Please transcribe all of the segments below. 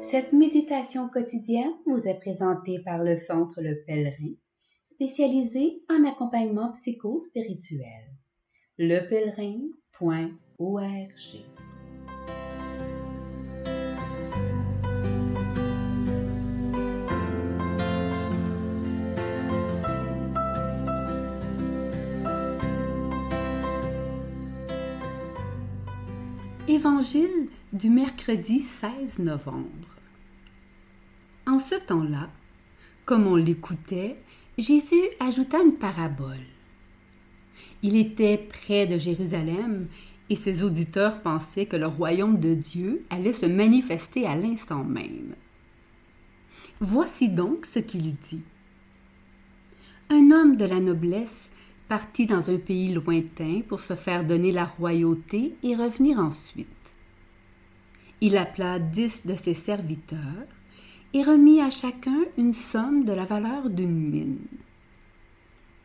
Cette méditation quotidienne vous est présentée par le Centre Le Pèlerin, spécialisé en accompagnement psycho-spirituel. lepèlerin.org. Évangile du mercredi 16 novembre. En ce temps-là, comme on l'écoutait, Jésus ajouta une parabole. Il était près de Jérusalem et ses auditeurs pensaient que le royaume de Dieu allait se manifester à l'instant même. Voici donc ce qu'il dit. Un homme de la noblesse partit dans un pays lointain pour se faire donner la royauté et revenir ensuite. Il appela 10 de ses serviteurs et remit à chacun une somme de la valeur d'une mine.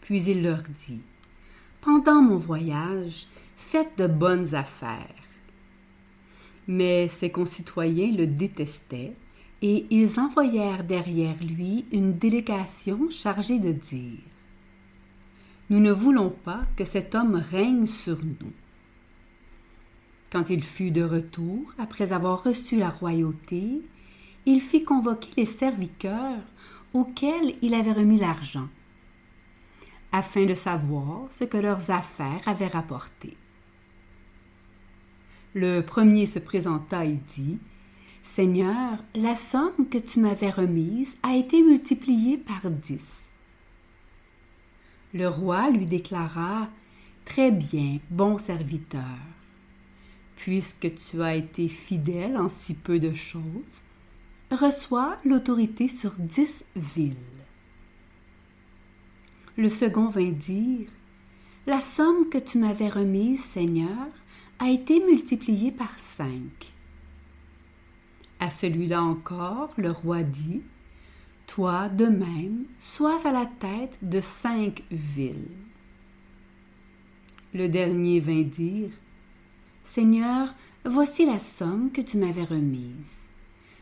Puis il leur dit, « Pendant mon voyage, faites de bonnes affaires. » Mais ses concitoyens le détestaient et ils envoyèrent derrière lui une délégation chargée de dire, « Nous ne voulons pas que cet homme règne sur nous. » Quand il fut de retour, après avoir reçu la royauté, il fit convoquer les serviteurs auxquels il avait remis l'argent, afin de savoir ce que leurs affaires avaient rapporté. Le premier se présenta et dit, « Seigneur, la somme que tu m'avais remise a été multipliée par 10. » Le roi lui déclara, « Très bien, bon serviteur. Puisque tu as été fidèle en si peu de choses, reçois l'autorité sur 10 villes. » Le second vint dire, « La somme que tu m'avais remise, Seigneur, a été multipliée par 5. » À celui-là encore, le roi dit, « Toi, de même, sois à la tête de 5 villes. » Le dernier vint dire, « Seigneur, voici la somme que tu m'avais remise.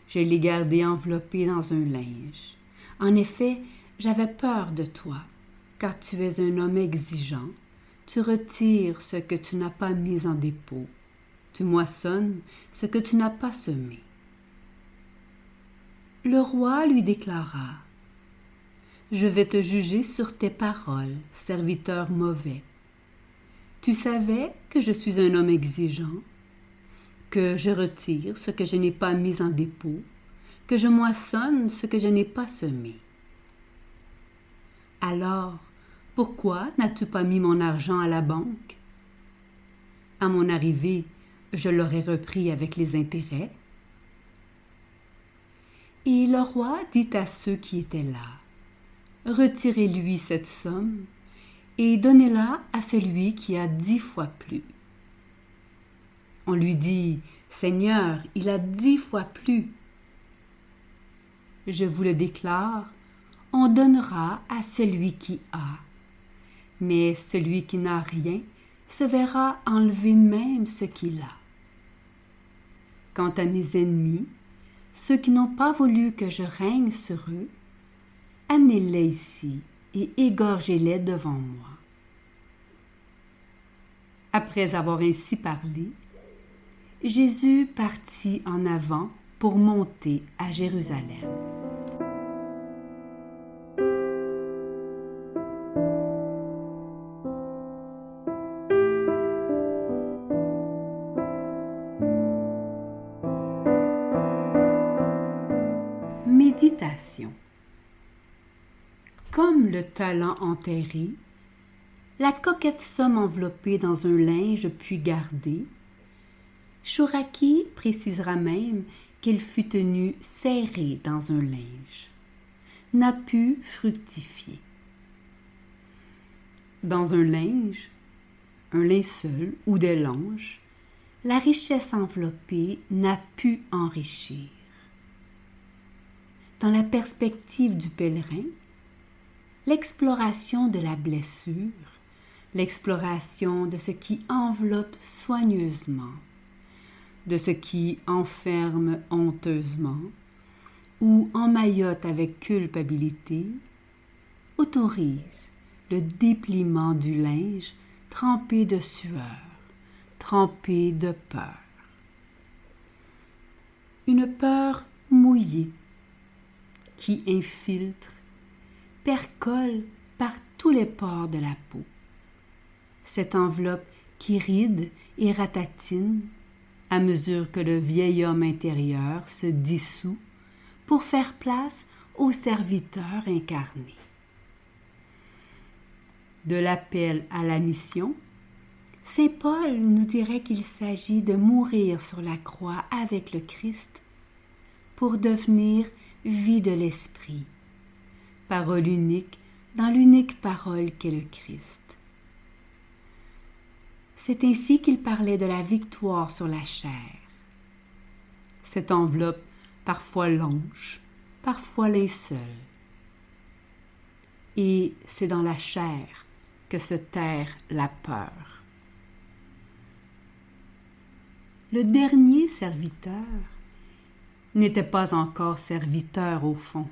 Je l'ai gardée enveloppée dans un linge. En effet, j'avais peur de toi, car tu es un homme exigeant. Tu retires ce que tu n'as pas mis en dépôt. Tu moissonnes ce que tu n'as pas semé. » Le roi lui déclara, « Je vais te juger sur tes paroles, serviteur mauvais. Tu savais que je suis un homme exigeant, que je retire ce que je n'ai pas mis en dépôt, que je moissonne ce que je n'ai pas semé. Alors, pourquoi n'as-tu pas mis mon argent à la banque? À mon arrivée, je l'aurais repris avec les intérêts. » Et le roi dit à ceux qui étaient là, « Retirez-lui cette somme et donnez-la à celui qui a 10 fois plus. » On lui dit, « Seigneur, il a 10 fois plus. » Je vous le déclare, on donnera à celui qui a, mais celui qui n'a rien se verra enlever même ce qu'il a. Quant à mes ennemis, ceux qui n'ont pas voulu que je règne sur eux, amenez-les ici et égorgez-les devant moi. » Après avoir ainsi parlé, Jésus partit en avant pour monter à Jérusalem. Méditation. Comme le talent enterré, la coquette somme enveloppée dans un linge puis gardée, Chouraki précisera même qu'elle fut tenue serrée dans un linge, n'a pu fructifier. Dans un linge, un linceul ou des langes, la richesse enveloppée n'a pu enrichir. Dans la perspective du pèlerin, l'exploration de la blessure l'exploration de ce qui enveloppe soigneusement, de ce qui enferme honteusement ou emmaillote avec culpabilité, autorise le dépliement du linge trempé de sueur, trempé de peur. Une peur mouillée qui infiltre, percole par tous les pores de la peau. Cette enveloppe qui ride et ratatine à mesure que le vieil homme intérieur se dissout pour faire place au serviteur incarné. De l'appel à la mission, saint Paul nous dirait qu'il s'agit de mourir sur la croix avec le Christ pour devenir vie de l'esprit, parole unique dans l'unique parole qu'est le Christ. C'est ainsi qu'il parlait de la victoire sur la chair. Cette enveloppe parfois longe, parfois linceul. Et c'est dans la chair que se terre la peur. Le dernier serviteur n'était pas encore serviteur au fond.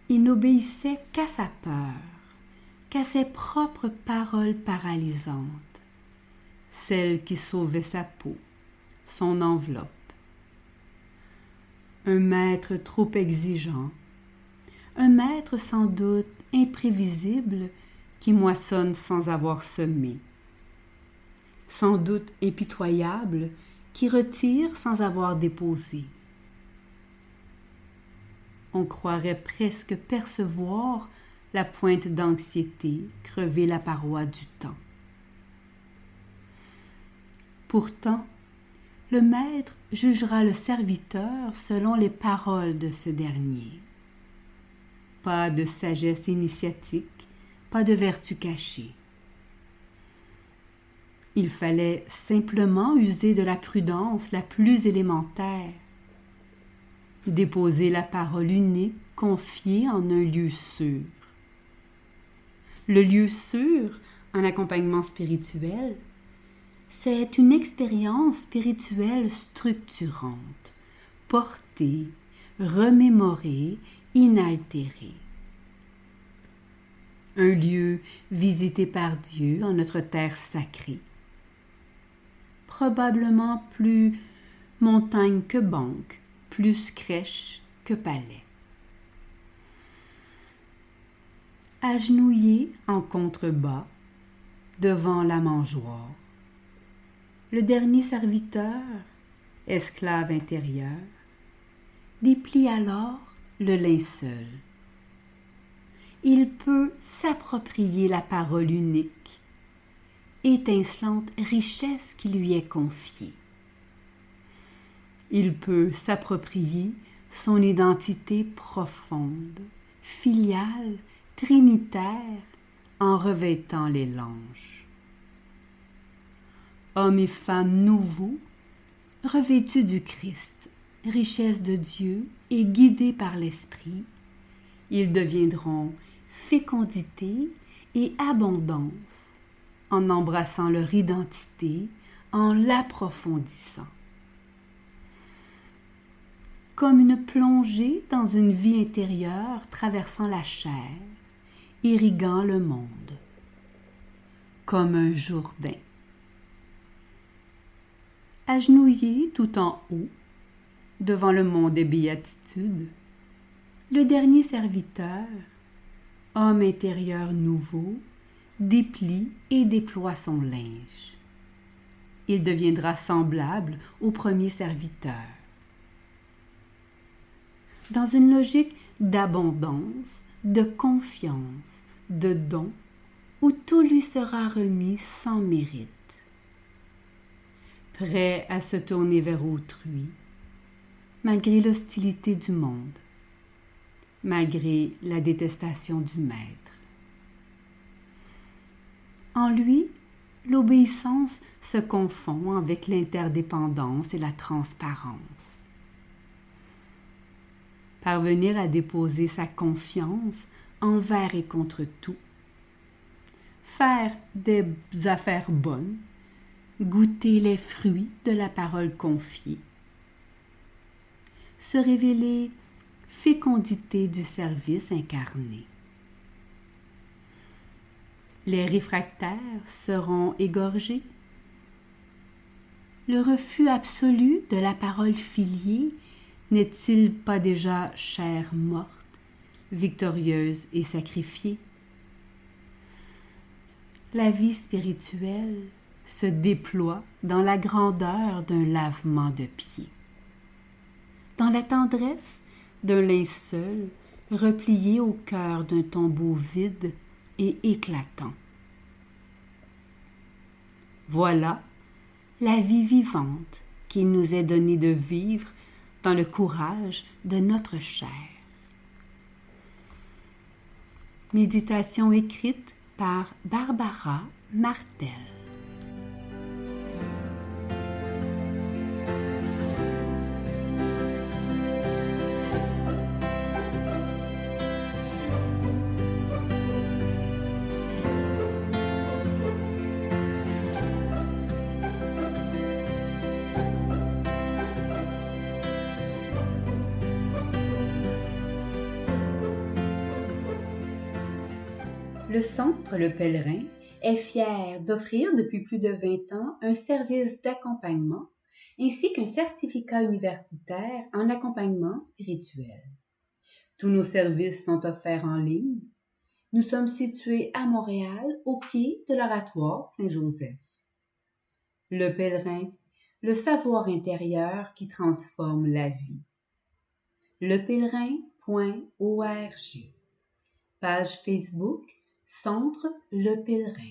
Il n'obéissait qu'à sa peur, qu'à ses propres paroles paralysantes, celles qui sauvaient sa peau, son enveloppe. Un maître trop exigeant, un maître sans doute imprévisible qui moissonne sans avoir semé, sans doute impitoyable qui retire sans avoir déposé. On croirait presque percevoir la pointe d'anxiété crever la paroi du temps. Pourtant, le maître jugera le serviteur selon les paroles de ce dernier. Pas de sagesse initiatique, pas de vertu cachée. Il fallait simplement user de la prudence la plus élémentaire, déposer la parole unique confiée en un lieu sûr. Le lieu sûr, en accompagnement spirituel, c'est une expérience spirituelle structurante, portée, remémorée, inaltérée. Un lieu visité par Dieu en notre terre sacrée. Probablement plus montagne que banque, plus crèche que palais. Agenouillé en contrebas, devant la mangeoire, le dernier serviteur, esclave intérieur, déplie alors le linceul. Il peut s'approprier la parole unique, étincelante richesse qui lui est confiée. Il peut s'approprier son identité profonde, filiale, trinitaire, en revêtant les langes. Hommes et femmes nouveaux, revêtus du Christ, richesse de Dieu et guidés par l'Esprit, ils deviendront fécondité et abondance en embrassant leur identité, en l'approfondissant. Comme une plongée dans une vie intérieure traversant la chair, irriguant le monde. Comme un Jourdain. Agenouillé tout en haut, devant le mont des béatitudes, le dernier serviteur, homme intérieur nouveau, déplie et déploie son linge. Il deviendra semblable au premier serviteur. Dans une logique d'abondance, de confiance, de don, où tout lui sera remis sans mérite. Prêt à se tourner vers autrui, malgré l'hostilité du monde, malgré la détestation du maître. En lui, l'obéissance se confond avec l'interdépendance et la transparence. Parvenir à déposer sa confiance envers et contre tout. faire des affaires bonnes, goûter les fruits de la parole confiée, se révéler fécondité du service incarné. Les réfractaires seront égorgés. Le refus absolu de la parole filiée n'est-il pas déjà chair morte, victorieuse et sacrifiée? La vie spirituelle se déploie dans la grandeur d'un lavement de pieds, dans la tendresse d'un linceul replié au cœur d'un tombeau vide et éclatant. Voilà la vie vivante qu'il nous est donné de vivre dans le courage de notre chair. Méditation écrite par Barbara Martel. Le Centre Le Pèlerin est fier d'offrir depuis plus de 20 ans un service d'accompagnement ainsi qu'un certificat universitaire en accompagnement spirituel. Tous nos services sont offerts en ligne. Nous sommes situés à Montréal, au pied de l'Oratoire Saint-Joseph. Le Pèlerin, le savoir intérieur qui transforme la vie. lepèlerin.org. Page Facebook Centre Le Pèlerin.